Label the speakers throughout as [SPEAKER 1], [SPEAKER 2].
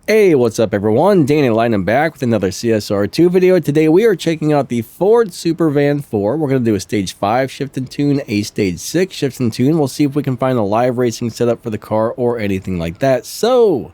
[SPEAKER 1] Hey, what's up everyone? Danny Lightning back with another CSR2 video. Today we are checking out the Ford Supervan 4. We're going to do a stage 5 shift and tune, a stage 6 shift and tune. We'll see if we can find a live racing setup for the car or anything like that. So,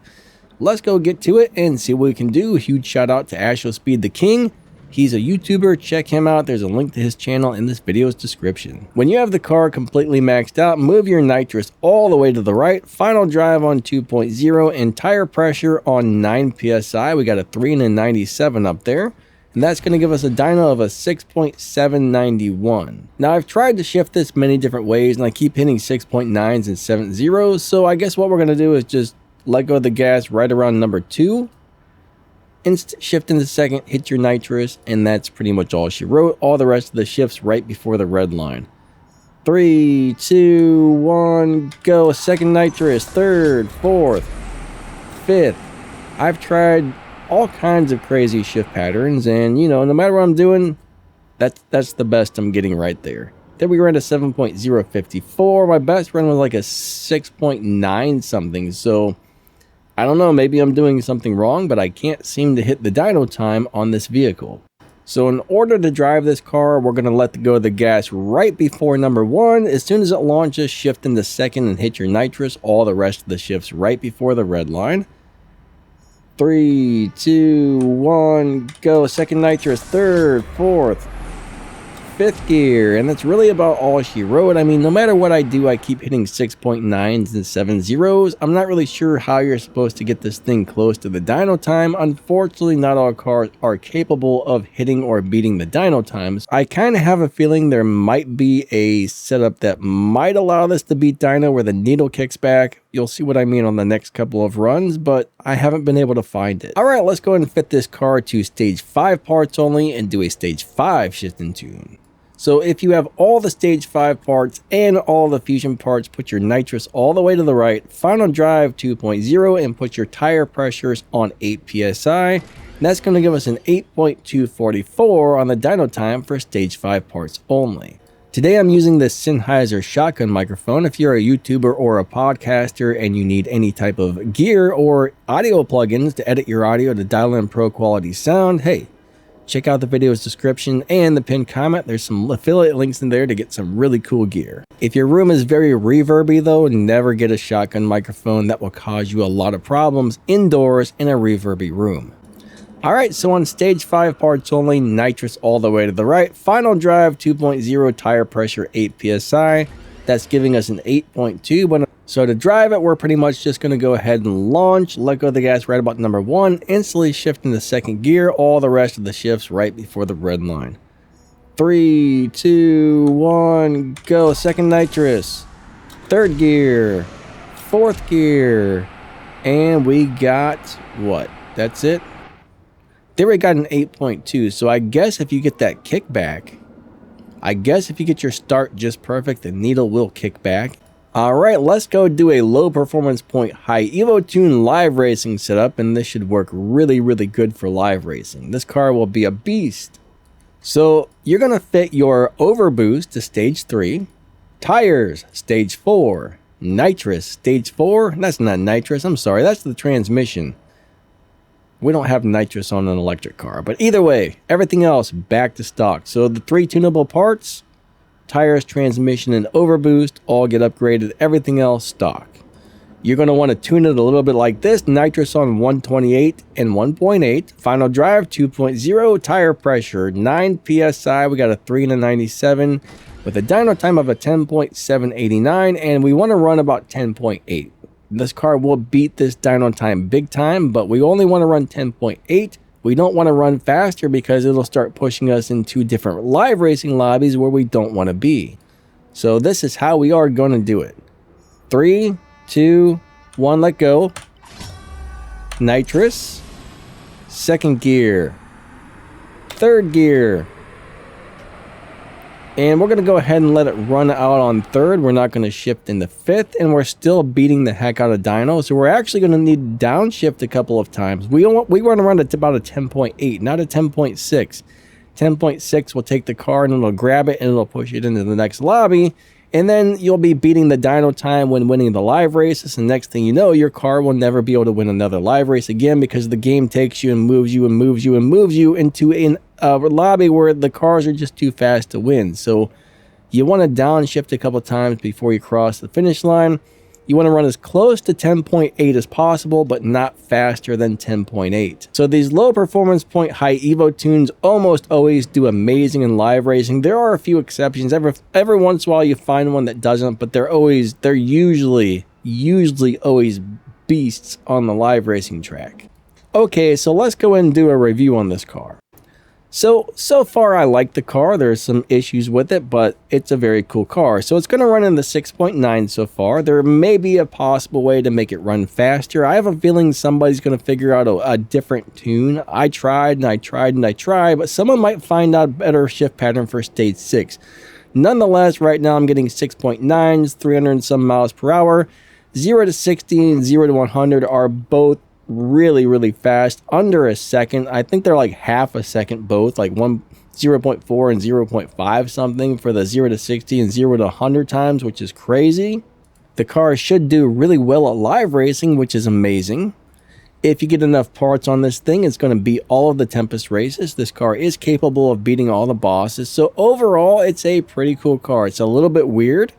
[SPEAKER 1] let's go get to it and see what we can do. Huge shout out to Speed the King. He's a YouTuber, check him out. There's a link to his channel in this video's description. When you have the car completely maxed out, move your nitrous all the way to the right, final drive on 2.0, and tire pressure on 9 PSI. We got a 3 and a 97 up there, and that's going to give us a dyno of a 6.791. Now, I've tried to shift this many different ways, and I keep hitting 6.9s and 7.0s, so I guess what we're going to do is just let go of the gas right around number 2. Shift into second, hit your nitrous, and that's pretty much all she wrote. All the rest of the shifts right before the red line. 3, 2, 1, go. Second nitrous, third, fourth, fifth. I've tried all kinds of crazy shift patterns, and you know, no matter what I'm doing, that's the best I'm getting right there. Then we ran a 7.054. My best run was like a 6.9 something, so I don't know, maybe I'm doing something wrong, but I can't seem to hit the dyno time on this vehicle. So in order to drive this car, we're going to let go of the gas right before number 1. As soon as it launches, shift into second and hit your nitrous. All the rest of the shifts right before the red line. 3, 2, 1, go. Second nitrous, third, fourth, fifth gear, and that's really about all she wrote. I mean, no matter what I do, I keep hitting 6.9s and 7.0s. I'm not really sure how you're supposed to get this thing close to the dyno time. Unfortunately, not all cars are capable of hitting or beating the dyno times. I kind of have a feeling there might be a setup that might allow this to beat dyno where the needle kicks back. You'll see what I mean on the next couple of runs, but I haven't been able to find it. All right, let's go ahead and fit this car to stage 5 parts only and do a stage 5 shift and tune. So if you have all the stage 5 parts and all the fusion parts, put your nitrous all the way to the right, final drive 2.0, and put your tire pressures on 8 PSI. And that's going to give us an 8.244 on the dyno time for stage 5 parts only. Today I'm using the Sennheiser shotgun microphone. If you're a YouTuber or a podcaster and you need any type of gear or audio plugins to edit your audio to dial in pro quality sound, hey, check out the video's description and the pinned comment. There's some affiliate links in there to get some really cool gear. If your room is very reverby though, never get a shotgun microphone. That will cause you a lot of problems indoors in a reverby room. Alright, so on stage 5 parts only, nitrous all the way to the right, final drive 2.0, tire pressure 8 PSI. That's giving us an 8.2. So to drive it, we're pretty much just going to go ahead and launch, let go of the gas right about number 1, instantly shift into second gear, all the rest of the shifts right before the red line. 3, 2, 1, go. Second nitrous, third gear, fourth gear, and we got what? That's it. There we got an 8.2, so I guess if you get that kickback, if you get your start just perfect, the needle will kick back. Alright, let's go do a low performance point high Evo tune live racing setup, and this should work really good for live racing. This car will be a beast. So you're going to fit your overboost to stage 3, tires stage 4, nitrous stage 4, that's not nitrous, I'm sorry, that's the transmission. We don't have nitrous on an electric car, but either way, everything else back to stock. So the 3 tunable parts, tires, transmission, and overboost all get upgraded, everything else stock. You're going to want to tune it a little bit like this, nitrous on 128 and 1.8, final drive 2.0, tire pressure 9 PSI, we got a 3 and a 97 with a dyno time of a 10.789, and we want to run about 10.8. This car will beat this dyno time big time, but we only want to run 10.8. We don't want to run faster because it'll start pushing us into different live racing lobbies where we don't want to be. So this is how we are going to do it. 3, 2, 1, let go. Nitrous. Second gear. Third gear. And we're going to go ahead and let it run out on third. We're not going to shift into fifth, and we're still beating the heck out of dyno. So we're actually going to need to downshift a couple of times. We want to run at about a 10.8, not a 10.6. 10.6 will take the car and it'll grab it and it'll push it into the next lobby. And then you'll be beating the dyno time when winning the live races. And next thing you know, your car will never be able to win another live race again because the game takes you and moves you and moves you and moves you into a lobby where the cars are just too fast to win. So you want to downshift a couple times before you cross the finish line. You want to run as close to 10.8 as possible, but not faster than 10.8. So these low performance point high Evo tunes almost always do amazing in live racing. There are a few exceptions. Every once in a while you find one that doesn't, but they're usually always beasts on the live racing track. Okay, so let's go ahead and do a review on this car. So far I like the car. There's some issues with it, but it's a very cool car. So it's going to run in the 6.9 so far. There may be a possible way to make it run faster. I have a feeling somebody's going to figure out a different tune. I tried, but someone might find out a better shift pattern for stage 6. Nonetheless, right now I'm getting 6.9s, 300 and some miles per hour. 0 to 60 and 0 to 100 are both really fast, under a second. I think they're like half a second both, like 0.4 and 0.5 something for the 0 to 60 and 0 to 100 times, which is crazy. The car should do really well at live racing, which is amazing. If you get enough parts on this thing, it's going to beat all of the Tempest races. This car is capable of beating all the bosses. So overall, it's a pretty cool car. It's a little bit weird.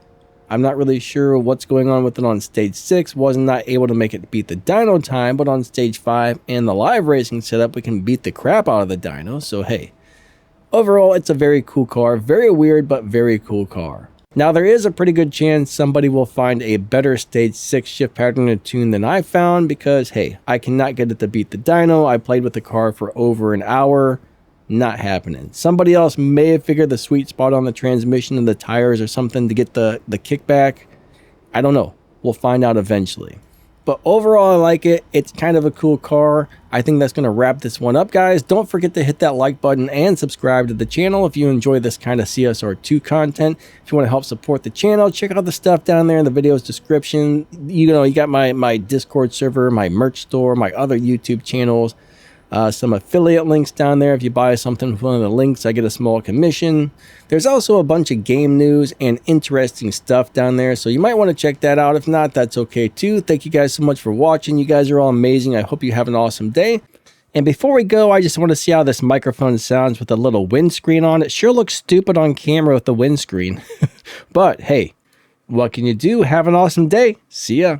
[SPEAKER 1] I'm not really sure what's going on with it on stage 6. Wasn't not able to make it beat the dyno time, but on stage 5 and the live racing setup, we can beat the crap out of the dyno. So hey, overall, it's a very cool car. Very weird, but very cool car. Now, there is a pretty good chance somebody will find a better stage 6 shift pattern and tune than I found because, hey, I cannot get it to beat the dyno. I played with the car for over an hour. Not happening. Somebody else may have figured the sweet spot on the transmission and the tires or something to get the kickback. I don't know. We'll find out eventually. But overall, I like it. It's kind of a cool car. I think that's going to wrap this one up, guys. Don't forget to hit that like button and subscribe to the channel if you enjoy this kind of CSR2 content. If you want to help support the channel, check out the stuff down there in the video's description. You know, you got my Discord server, my merch store, my other YouTube channels. Some affiliate links down there. If you buy something with one of the links, I get a small commission. There's also a bunch of game news and interesting stuff down there, so you might want to check that out. If not, that's okay too. Thank you guys so much for watching. You guys are all amazing. I hope you have an awesome day. And before we go, I just want to see how this microphone sounds with a little windscreen on. It sure looks stupid on camera with the windscreen. But hey, what can you do? Have an awesome day. See ya.